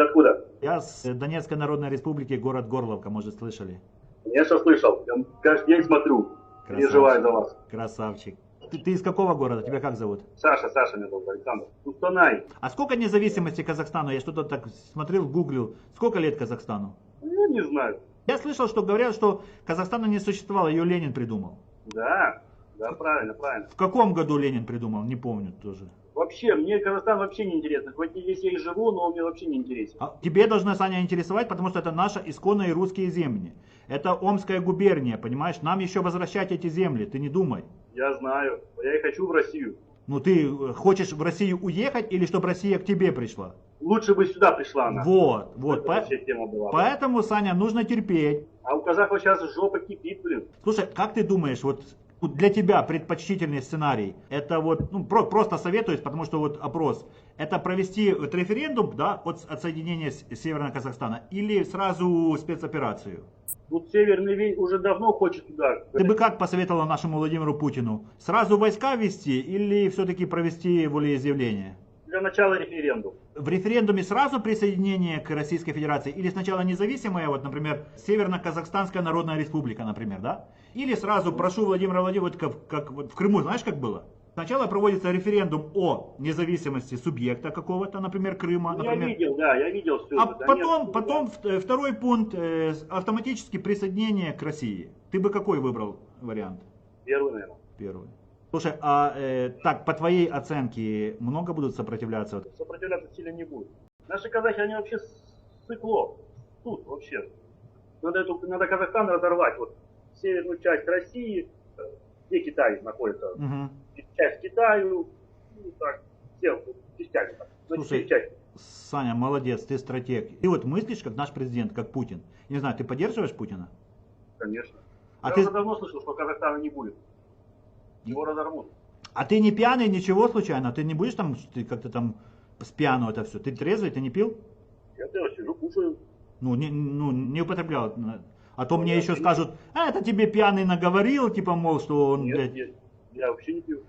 Ты откуда? Я с Донецкой Народной Республики, город Горловка, может, слышали? Конечно, слышал. Я каждый день смотрю. Переживаю за вас. Красавчик. Ты из какого города? Тебя как зовут? Саша меня зовут, Александр. Устанай. А сколько независимости Казахстану? Я что-то так смотрел, гуглил. Сколько лет Казахстану? Ну, не знаю. Я слышал, что говорят, что Казахстана не существовало, ее Ленин придумал. Да, правильно. В каком году Ленин придумал? Не помню тоже. Вообще, мне Казахстан вообще не интересно. Хоть здесь я и живу, но он мне вообще не интересен. А тебе должна, Саня, интересовать, потому что это наши исконные русские земли. Это Омская губерния, понимаешь? Нам еще возвращать эти земли, ты не думай. Я знаю. Я и хочу в Россию. Ну ты хочешь в Россию уехать или чтобы Россия к тебе пришла? Лучше бы сюда пришла она. Вот. Это вообще тема была. Поэтому, Саня, нужно терпеть. А у казахов сейчас жопа кипит, блин. Слушай, как ты думаешь, вот для тебя предпочтительный сценарий, это вот, ну, просто советуюсь, потому что вот опрос, это провести вот референдум, да, от отсоединения Северного Казахстана или сразу спецоперацию? Тут Северный Вей уже давно хочет туда. Ты бы как посоветовала нашему Владимиру Путину? Сразу войска ввести или все-таки провести волеизъявление? Для начала референдум. В референдуме сразу присоединение к Российской Федерации или сначала независимая, вот, например, Северно-Казахстанская Народная Республика, например, да? Или сразу прошу Владимира Владимировича, как вот в Крыму, знаешь, как было? Сначала проводится референдум о независимости субъекта какого-то, например, Крыма. Например. Я видел все А это. потом второй пункт, автоматически присоединение к России. Ты бы какой выбрал вариант? Первый, наверное. Первый. Слушай, а так, по твоей оценке, много будут сопротивляться? Сопротивляться сильно не будет. Наши казахи, они вообще сыкло. Тут вообще. Надо Казахстан разорвать. Вот северную часть России, где Китай находится. Угу. Часть Китаю. Ну так, все вот, частями. Слушай, Саня, молодец, ты стратег. Ты вот мыслишь, как наш президент, как Путин. Не знаю, ты поддерживаешь Путина? Конечно. А Я ты... уже давно слышал, что Казахстана не будет. Его разорвут. А ты не пьяный, ничего случайно? Ты не будешь там, ты как-то там с пьяну это все? Ты трезвый, ты не пил? Я сижу, кушаю. Ну, не употреблял. А то мне еще скажут, а это тебе пьяный наговорил, типа, мол, что он, Нет, я вообще не пью.